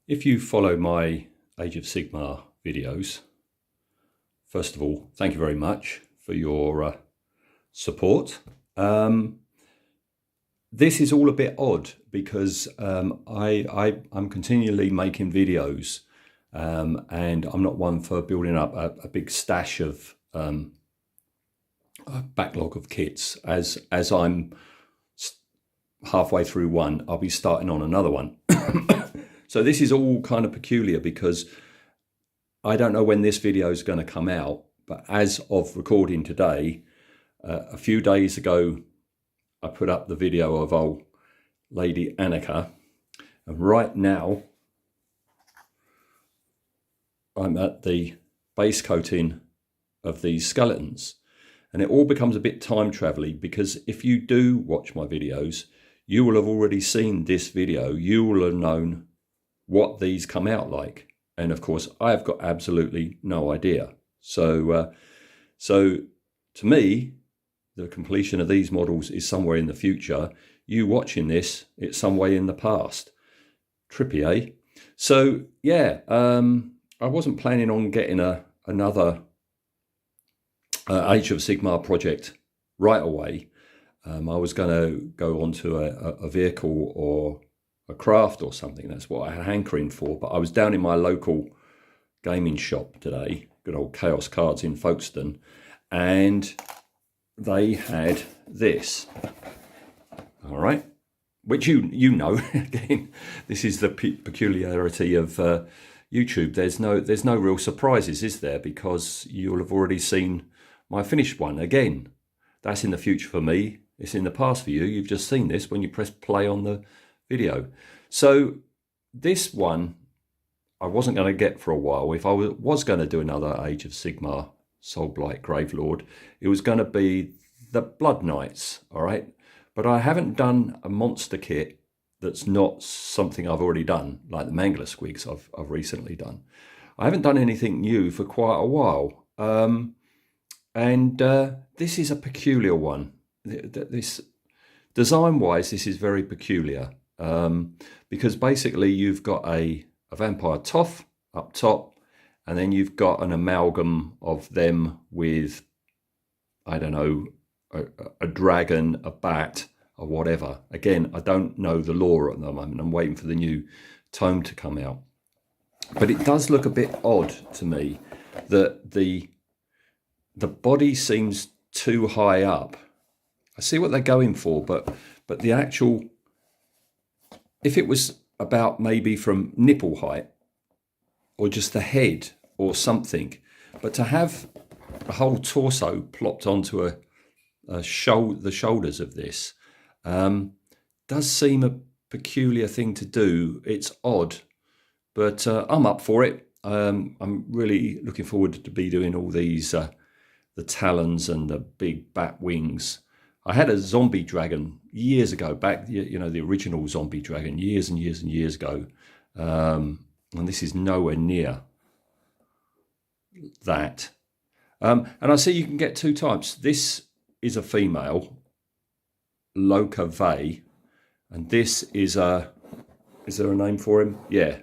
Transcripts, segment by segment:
If you follow my Age of Sigmar videos, first of all, thank you very much for your support. This is all a bit odd because I'm continually making videos and I'm not one for building up a big stash of a backlog of kits. As I'm halfway through one, I'll be starting on another one. So this is all kind of peculiar because I don't know when this video is going to come out, but as of recording today, a few days ago, I put up the video of old Lady Annika, and right now I'm at the base coating of these skeletons, and it all becomes a bit time travel-y because if you do watch my videos, you will have already seen this video. You will have known what these come out like, and of course I've got absolutely no idea. So to me, the completion of these models is somewhere in the future. You watching this, it's some way in the past. Trippy, eh? So yeah, I wasn't planning on getting another Age of Sigmar project right away. I was going to go onto a vehicle or a craft or something. That's what I had hankering for. But I was down in my local gaming shop today, good old Chaos Cards in Folkestone, and they had this. All right, which you know. Again, this is the peculiarity of YouTube. There's no real surprises, is there? Because you'll have already seen my finished one. Again, that's in the future for me. It's in the past for you. You've just seen this when you press play on the video. So this one I wasn't going to get for a while. If I was going to do another Age of Sigmar Soulblight Gravelord, it was going to be the Blood Knights, all right? But I haven't done a monster kit that's not something I've already done, like the Mangler Squigs I've recently done. I haven't done anything new for quite a while. This is a peculiar one. This design-wise, this is very peculiar because basically you've got a vampire toff up top, and then you've got an amalgam of them with, I don't know, a dragon, a bat, or whatever. Again, I don't know the lore at the moment. I'm waiting for the new tome to come out. But it does look a bit odd to me that the body seems too high up. I see what they're going for, but the actual, if it was about maybe from nipple height or just the head or something, but to have a whole torso plopped onto the shoulders of this does seem a peculiar thing to do. It's odd, but I'm up for it. I'm really looking forward to be doing all these, the talons and the big bat wings. I had a zombie dragon years ago, back, you know, the original zombie dragon, years and years and years ago. And this is nowhere near that. And I see you can get two types. This is a female, Loka Vey, and this is a, is there a name for him? Yeah,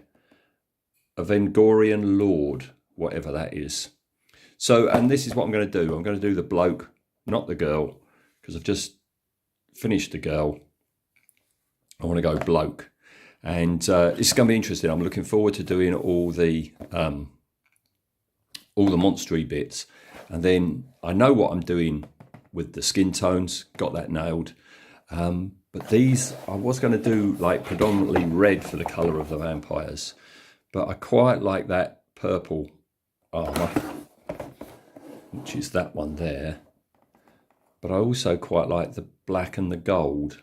a Vengorian Lord, whatever that is. So, and this is what I'm going to do. I'm going to do the bloke, not the girl, because I've just finished the girl. I want to go bloke, and it's going to be interesting. I'm looking forward to doing all the monstery bits, and then I know what I'm doing with the skin tones. Got that nailed. But these, I was going to do like predominantly red for the colour of the vampires, but I quite like that purple armour, which is that one there. But I also quite like the black and the gold.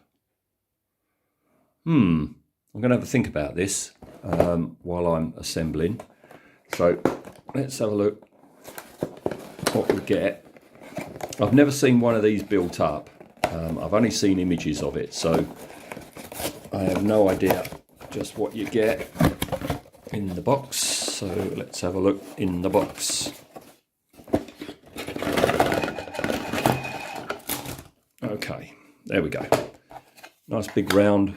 I'm going to have a think about this while I'm assembling. So let's have a look what we get. I've never seen one of these built up. I've only seen images of it, so I have no idea just what you get in the box. So let's have a look in the box. Okay, there we go. Nice big round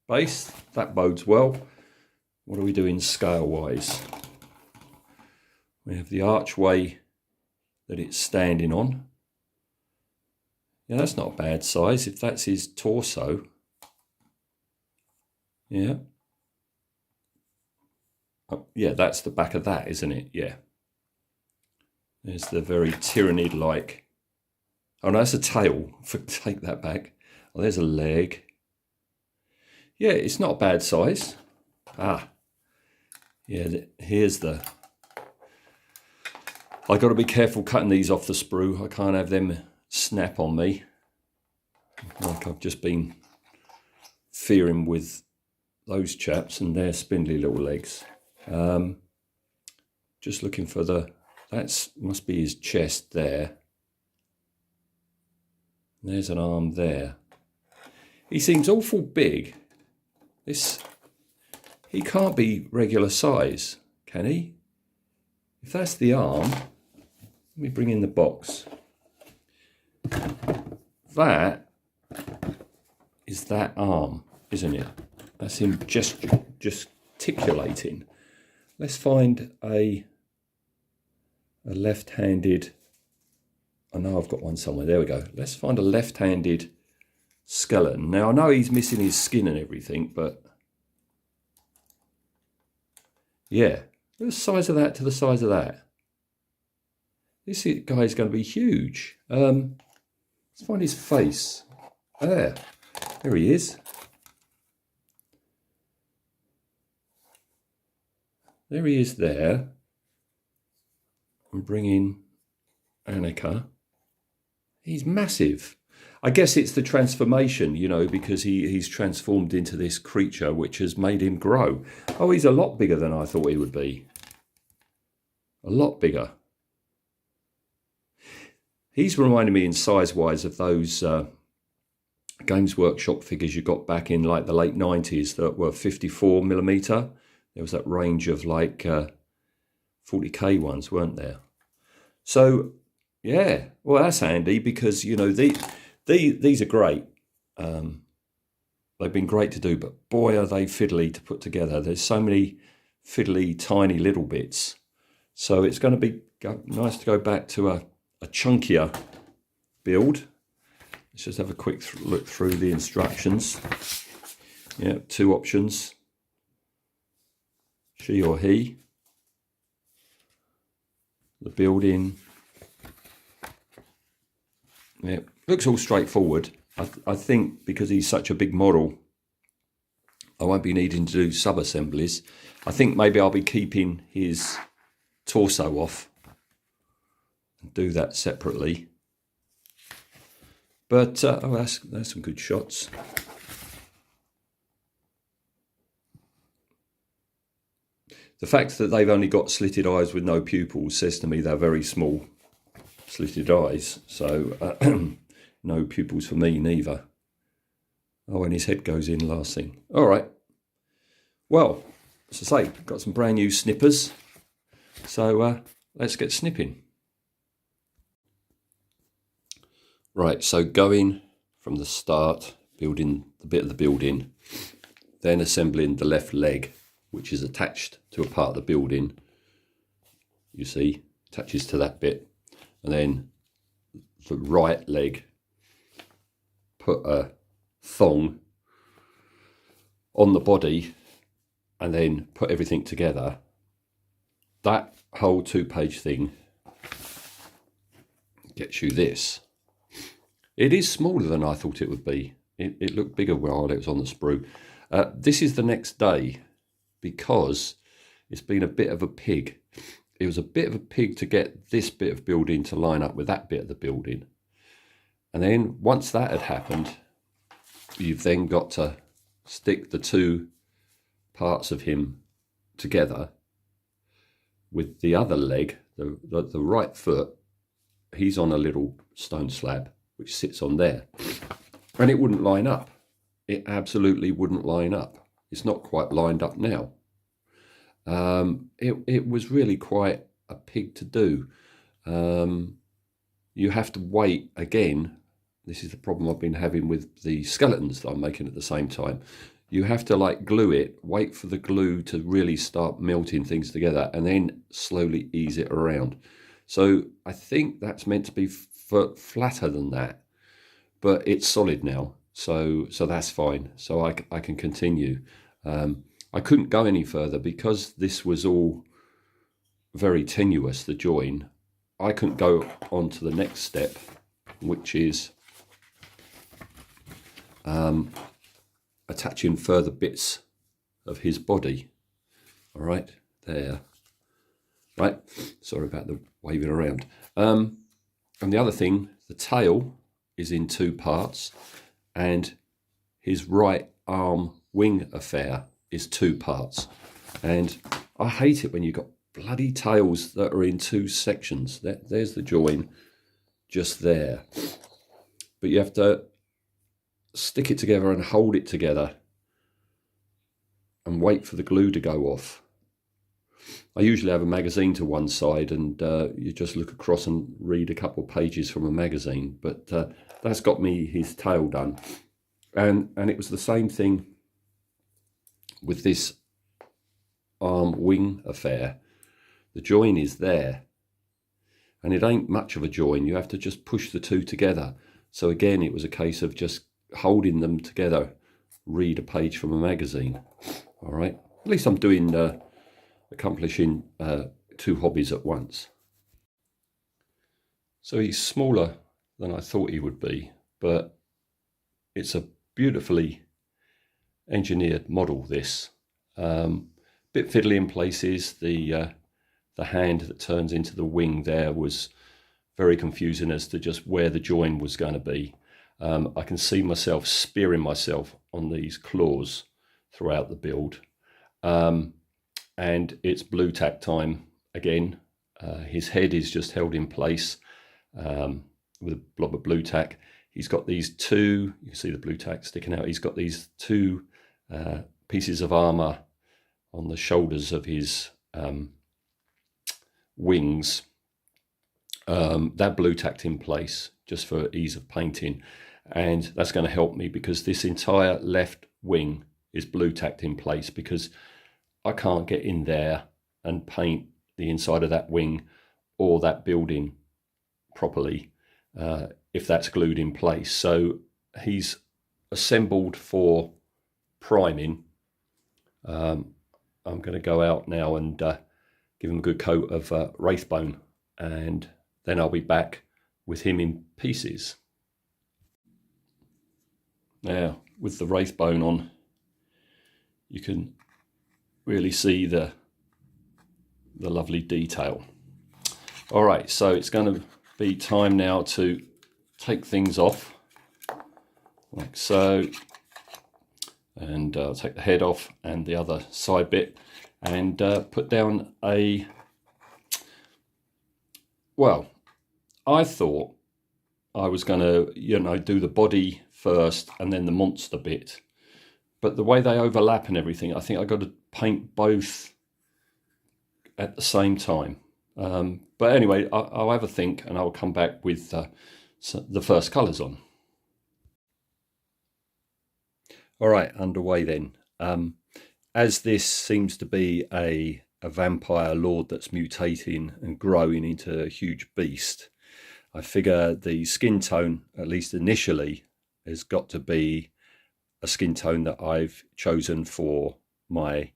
base, that bodes well. what are we doing scale-wise? We have the archway that it's standing on. Yeah, that's not a bad size if that's his torso. Yeah. Oh, yeah, that's the back of that, isn't it? Yeah. There's the very tyrannid-like. Oh, no, that's a tail. Take that back. Oh, there's a leg. Yeah, it's not a bad size. Ah. Yeah, here's the... I've got to be careful cutting these off the sprue. I can't have them snap on me. Like I've just been fearing with those chaps and their spindly little legs. Just looking for the... That must be his chest there. There's an arm there. He seems awful big. He can't be regular size, can he? If that's the arm, let me bring in the box. That is that arm, isn't it? That's him gesticulating. Let's find a left-handed... I know I've got one somewhere. There we go. Let's find a left-handed skeleton. Now, I know he's missing his skin and everything, but... Yeah. Look at the size of that to the size of that. This guy's going to be huge. Let's find his face. There he is. There he is there. I'm bringing Annika. He's massive. I guess it's the transformation, you know, because he's transformed into this creature which has made him grow. Oh, he's a lot bigger than I thought he would be. A lot bigger. He's reminding me in size-wise of those Games Workshop figures you got back in like the late 90s that were 54mm. There was that range of like 40k ones, weren't there? So, yeah, well, that's handy because, you know, these are great. They've been great to do, but boy, are they fiddly to put together. There's so many fiddly, tiny little bits. So it's going to be nice to go back to a chunkier build. Let's just have a quick look through the instructions. Yeah, 2 options. She or he. The building. Yeah, looks all straightforward. I think because he's such a big model, I won't be needing to do sub-assemblies. I think maybe I'll be keeping his torso off and do that separately. But oh, that's some good shots. The fact that they've only got slitted eyes with no pupils says to me they're very small slitted eyes. So no pupils for me neither. Oh, and his head goes in last thing. All right. Well, as I say, got some brand new snippers. So let's get snipping. Right, so going from the start, building the bit of the building, then assembling the left leg, which is attached to a part of the building. You see, attaches to that bit. And then the right leg, put a thong on the body and then put everything together. That whole 2-page thing gets you this. It is smaller than I thought it would be. It looked bigger while it was on the sprue. This is the next day because it's been a bit of a pig. It was a bit of a pig to get this bit of building to line up with that bit of the building. And then once that had happened, you've then got to stick the 2 parts of him together with the other leg, the right foot. He's on a little stone slab which sits on there, and it wouldn't line up. It absolutely wouldn't line up. It's not quite lined up now. It was really quite a pig to do. You have to wait again. This is the problem I've been having with the skeletons that I'm making at the same time. you have to like glue it, wait for the glue to really start melting things together, and then slowly ease it around. So I think that's meant to be flatter than that, but it's solid now, so that's fine. So I can continue. I couldn't go any further because this was all very tenuous, the join. I couldn't go on to the next step, which is attaching further bits of his body. All right, there. Right, sorry about the waving around. And the other thing, the tail is in two parts, and his right arm wing affair is two parts. And I hate it when you've got bloody tails that are in two sections. There's the join just there. But you have to stick it together and hold it together and wait for the glue to go off. I usually have a magazine to one side, and you just look across and read a couple of pages from a magazine, but that's got me his tail done. And it was the same thing with this arm wing affair. The join is there, and it ain't much of a join. You have to just push the two together. So again, it was a case of just holding them together, read a page from a magazine. All right, at least I'm doing accomplishing two hobbies at once. So he's smaller than I thought he would be, but it's a beautifully engineered model, this. Bit fiddly in places. The hand that turns into the wing there was very confusing as to just where the join was going to be. I can see myself spearing myself on these claws throughout the build. And it's blue tack time again. His head is just held in place with a blob of blue tack. He's got these two, you can see the blue tack sticking out. He's got these two pieces of armor on the shoulders of his wings. That blue tacked in place just for ease of painting. And that's going to help me because this entire left wing is blue tacked in place, because I can't get in there and paint the inside of that wing or that building properly if that's glued in place. So he's assembled for priming. I'm going to go out now and give him a good coat of Wraithbone, and then I'll be back with him in pieces. Now, with the Wraithbone on, you can really see the lovely detail. All right, so it's going to be time now to take things off, like so. And I'll take the head off and the other side bit, and put down a, well, I thought I was going to, do the body first and then the monster bit. But the way they overlap and everything, I think I got to paint both at the same time. But anyway, I'll have a think and I'll come back with the first colours on. All right, underway then. As this seems to be a vampire lord that's mutating and growing into a huge beast, I figure the skin tone, at least initially, has got to be a skin tone that I've chosen for my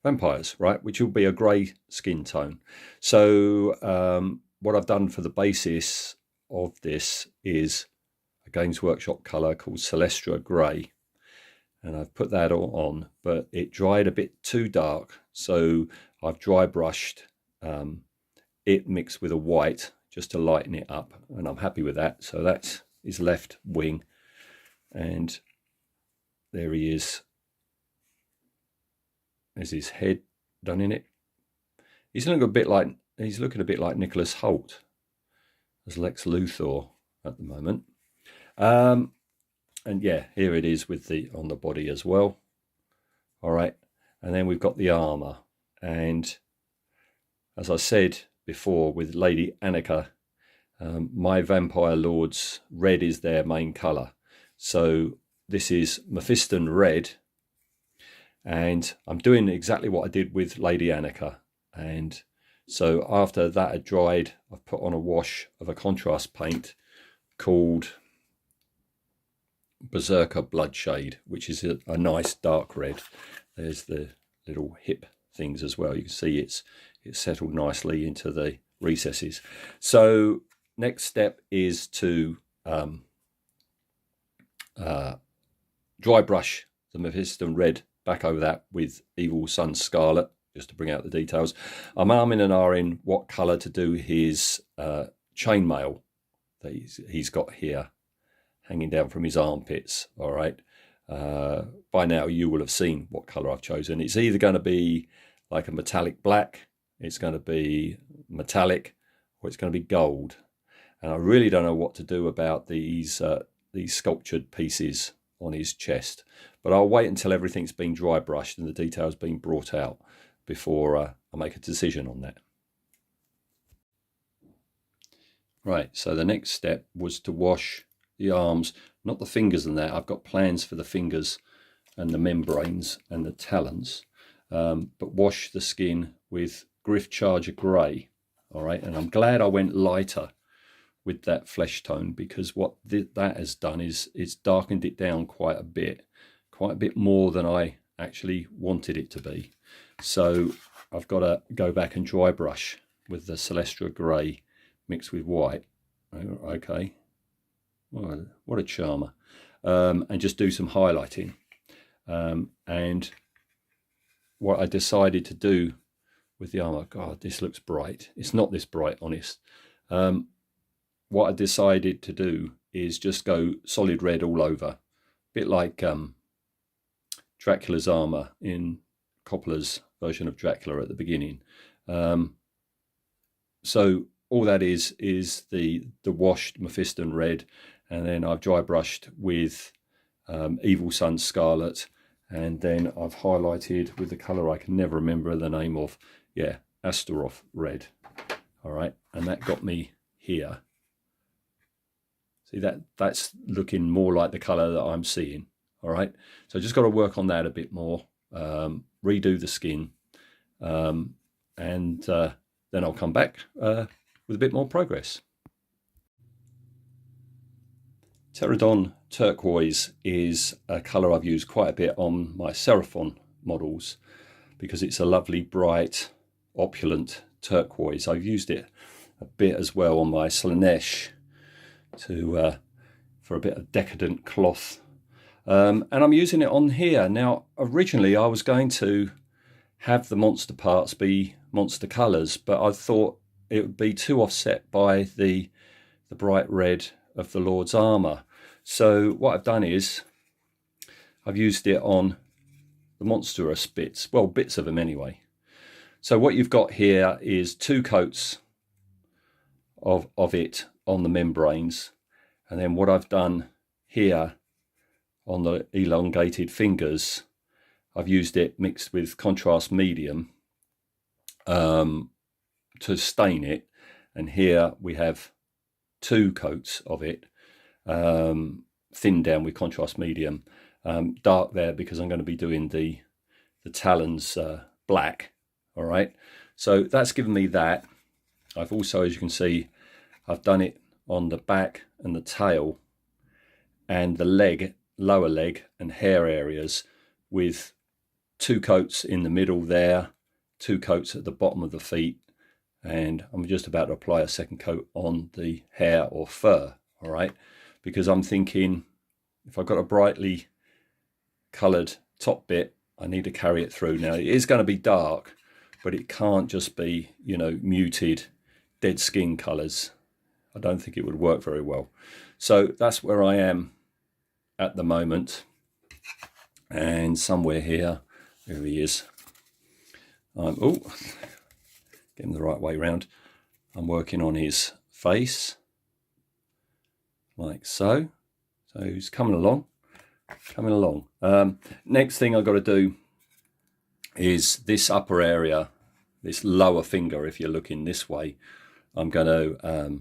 vampires, right? Which will be a grey skin tone. So what I've done for the basis of this is a Games Workshop colour called Celestra Grey. And I've put that all on, but it dried a bit too dark. So I've dry brushed it mixed with a white just to lighten it up. And I'm happy with that. So that's his left wing. And there he is. There's his head done in it. He's looking a bit like Nicholas Hoult as Lex Luthor at the moment. And yeah, here it is with on the body as well. All right, and then we've got the armor. And as I said before, with Lady Annika, my Vampire Lords, red is their main color. So this is Mephiston red, And I'm doing exactly what I did with Lady Annika. And so after that had dried, I've put on a wash of a contrast paint called Berserker Bloodshade, which is a nice dark red. There's the little hip things as well. You can see it's settled nicely into the recesses. So next step is to dry brush the Mephiston red back over that with Evil Sun Scarlet, just to bring out the details. I'm arming and ahhing what colour to do his chainmail that he's got here, hanging down from his armpits. All right. By now you will have seen what colour I've chosen. It's either going to be like a metallic black, it's going to be metallic, or it's going to be gold. And I really don't know what to do about these sculptured pieces on his chest. But I'll wait until everything's been dry brushed and the details been brought out before I make a decision on that. Right, so the next step was to wash the arms, not the fingers and that. I've got plans for the fingers and the membranes and the talons, but wash the skin with Griff Charger Grey. All right, and I'm glad I went lighter with that flesh tone, because what that has done is it's darkened it down quite a bit more than I actually wanted it to be. So I've got to go back and dry brush with the Celestra Grey mixed with white. Okay, what a charmer. And just do some highlighting. And what I decided to do with the armor, God, this looks bright. It's not this bright, honest. What I decided to do is just go solid red all over, a bit like Dracula's armor in Coppola's version of Dracula at the beginning. So all that is the washed Mephiston red, and then I've dry brushed with Evil Sun Scarlet, and then I've highlighted with the colour I can never remember the name of, yeah, Astaroth red. All right, and that got me here. See, that's looking more like the colour that I'm seeing. All right, so just got to work on that a bit more, redo the skin, and then I'll come back with a bit more progress. Pterodon Turquoise is a colour I've used quite a bit on my Seraphon models because it's a lovely, bright, opulent turquoise. I've used it a bit as well on my Slanesh for a bit of decadent cloth. And I'm using it on here. Now, originally I was going to have the monster parts be monster colours, but I thought it would be too offset by the bright red of the Lord's armour. So what I've done is I've used it on the monstrous bits, well, bits of them anyway. So what you've got here is 2 coats of it on the membranes, and then what I've done here on the elongated fingers, I've used it mixed with contrast medium to stain it, and here we have 2 coats of it, thinned down with contrast medium, dark there because I'm going to be doing the talons black. All right, so that's given me that. I've also, as you can see, I've done it on the back and the tail and the leg, lower leg and hair areas with 2 coats in the middle there, 2 coats at the bottom of the feet, and I'm just about to apply a second coat on the hair or fur. All right, because I'm thinking if I've got a brightly coloured top bit, I need to carry it through. Now it is going to be dark, but it can't just be, you know, muted dead skin colours. I don't think it would work very well. So that's where I am at the moment. And somewhere here he is. Oh, get him the right way round. I'm working on his face, like so. So he's coming along. Next thing I've got to do is this upper area, this lower finger, if you're looking this way, I'm going to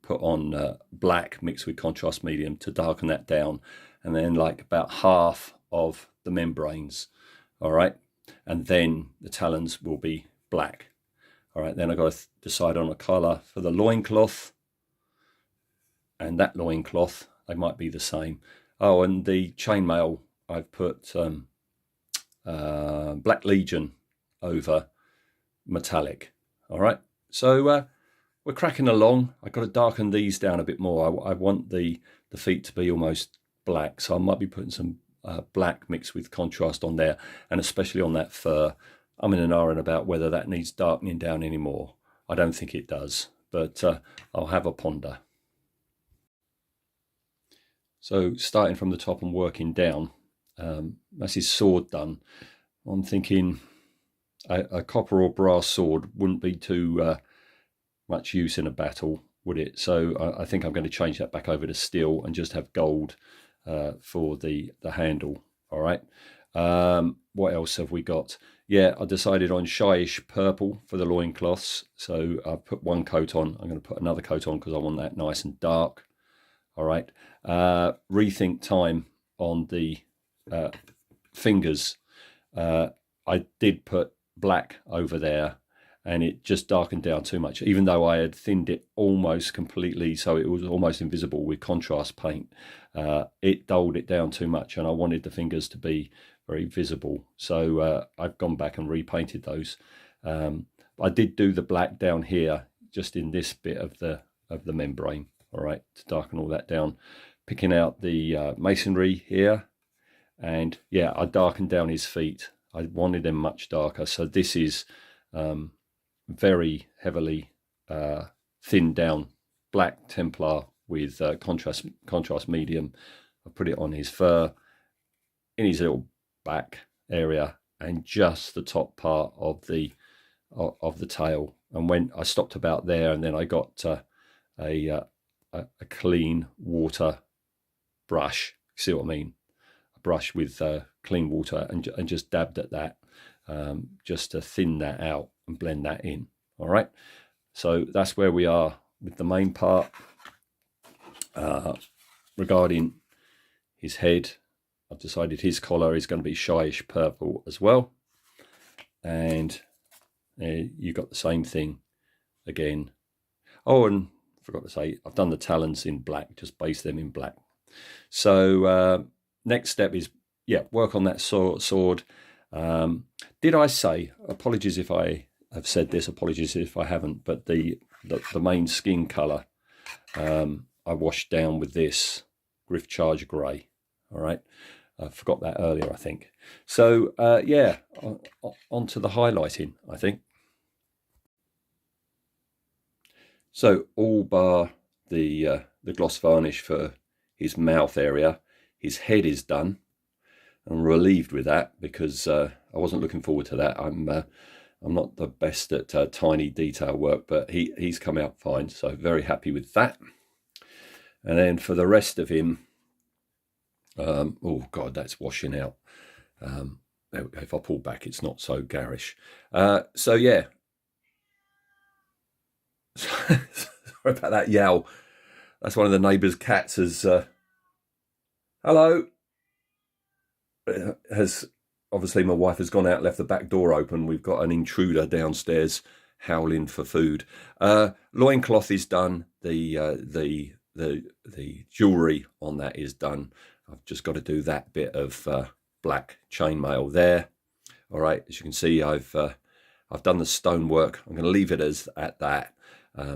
put on black mixed with contrast medium to darken that down, and then like about half of the membranes. all right? And then the talons will be black. All right, then I've got to decide on a colour for the loincloth. And that loincloth, they might be the same. Oh, and the chainmail, I've put Black Legion over metallic. All right, so we're cracking along. I've got to darken these down a bit more. I want the feet to be almost black, so I might be putting some black mixed with contrast on there, and especially on that fur. I'm in an iron about whether that needs darkening down anymore. I don't think it does, but I'll have a ponder. So starting from the top and working down, that's his sword done. I'm thinking a copper or brass sword wouldn't be too much use in a battle, would it? So I think I'm going to change that back over to steel and just have gold for the handle. All right. What else have we got? Yeah, I decided on shyish purple for the loincloths. So I put one coat on. I'm going to put another coat on because I want that nice and dark. All right. Rethink time on the fingers. I did put black over there, and it just darkened down too much, even though I had thinned it almost completely, so it was almost invisible with contrast paint. It dulled it down too much, and I wanted the fingers to be very visible, so I've gone back and repainted those. I did do the black down here, just in this bit of the membrane, all right, to darken all that down. Picking out the masonry here, and yeah, I darkened down his feet. I wanted them much darker, so this is very heavily thinned down black Templar with contrast medium. I put it on his fur, in his little back area, and just the top part of the tail. And when I stopped about there, and then I got a clean water brush. See what I mean? A brush with clean water, and just dabbed at that, just to thin that out and blend that in. All right, so that's where we are with the main part. Regarding his head, I've decided his collar is going to be shyish purple as well, and you got the same thing again. Oh, and I forgot to say, I've done the talons in black, just base them in black. So next step is, yeah, work on that sword. Did I say, apologies if I have said this, apologies if I haven't, but the main skin colour I washed down with this Griff Charge Grey. All right, I forgot that earlier, I think. So yeah, on to the highlighting, I think. So all bar the gloss varnish for his mouth area. His head is done. I'm relieved with that, because I wasn't looking forward to that. I'm not the best at tiny detail work, but he's come out fine, so very happy with that. And then for the rest of him, oh god, that's washing out. If I pull back, it's not so garish. So yeah, sorry about that yowl. That's one of the neighbours' cats. Has hello. Has obviously, my wife has gone out, left the back door open. We've got an intruder downstairs howling for food. Loincloth is done. The jewellery on that is done. I've just got to do that bit of black chainmail there. All right, as you can see, I've done the stonework. I'm going to leave it at that,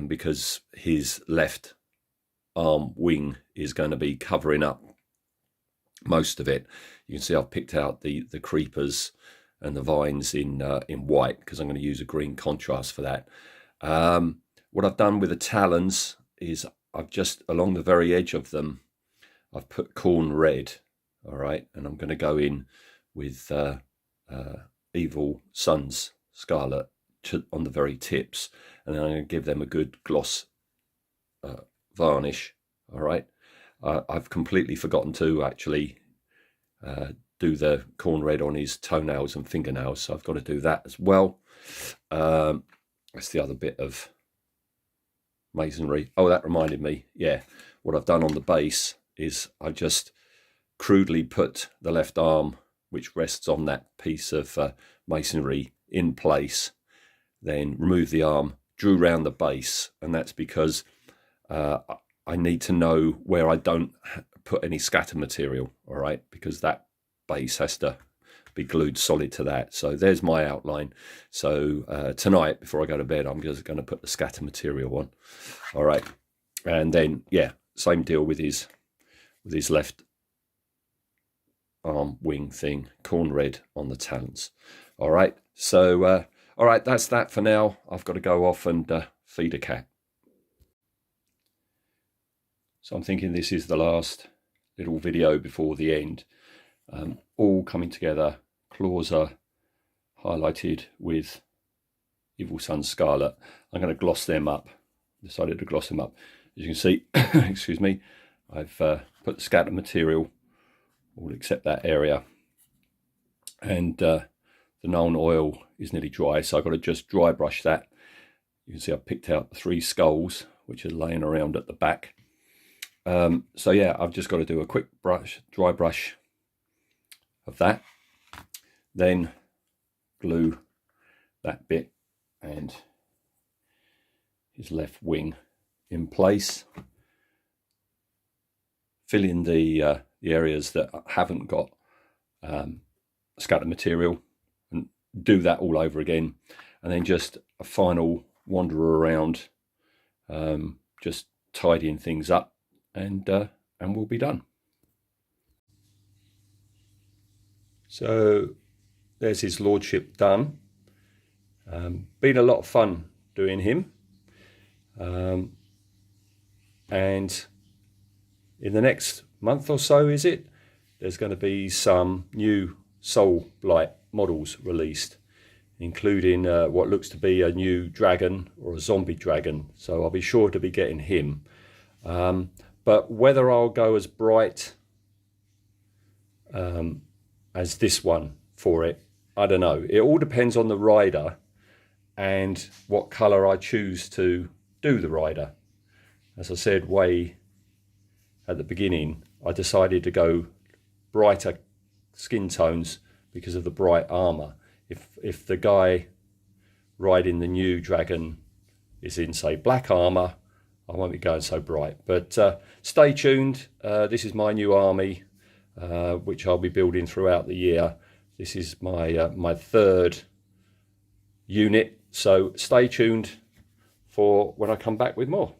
because his left arm wing is going to be covering up most of it. You can see I've picked out the creepers and the vines in white, because I'm going to use a green contrast for that. What I've done with the talons is I've just, along the very edge of them, I've put corn red. All right, and I'm going to go in with Evil Sun's Scarlet on the very tips, and then I'm going to give them a good gloss varnish. All right, I've completely forgotten to actually do the corn red on his toenails and fingernails, so I've got to do that as well. That's the other bit of masonry. Oh, that reminded me, yeah, what I've done on the base is I just crudely put the left arm which rests on that piece of masonry in place. Then remove the arm, drew round the base, and that's because I need to know where I don't put any scatter material, all right, because that base has to be glued solid to that. So there's my outline. So tonight, before I go to bed, I'm just going to put the scatter material on, all right, and then yeah, same deal with his left arm wing thing, corn red on the talons. All right, so all right, that's that for now. I've got to go off and feed a cat. So I'm thinking this is the last little video before the end. All coming together. Claws are highlighted with Evil Sun Scarlet. I'm going to gloss them up. Decided to gloss them up. As you can see, excuse me, I've put the scatter material all except that area, and the Nuln oil is nearly dry, so I've got to just dry brush that. You can see I've picked out the 3 skulls which are laying around at the back. So yeah, I've just got to do a quick dry brush of that, then glue that bit and his left wing in place, fill in the areas that haven't got scatter material, and do that all over again, and then just a final wander around, just tidying things up, and we'll be done. So there's his lordship done. Been a lot of fun doing him, and in the next month or so, is it, there's going to be some new Soulblight models released, including what looks to be a new dragon, or a zombie dragon, so I'll be sure to be getting him. But whether I'll go as bright as this one for it, I don't know. It all depends on the rider and what colour I choose to do the rider. As I said way at the beginning, I decided to go brighter skin tones because of the bright armour. If the guy riding the new dragon is in, say, black armour, I won't be going so bright. But stay tuned. This is my new army, which I'll be building throughout the year. This is my my 3rd unit, so stay tuned for when I come back with more.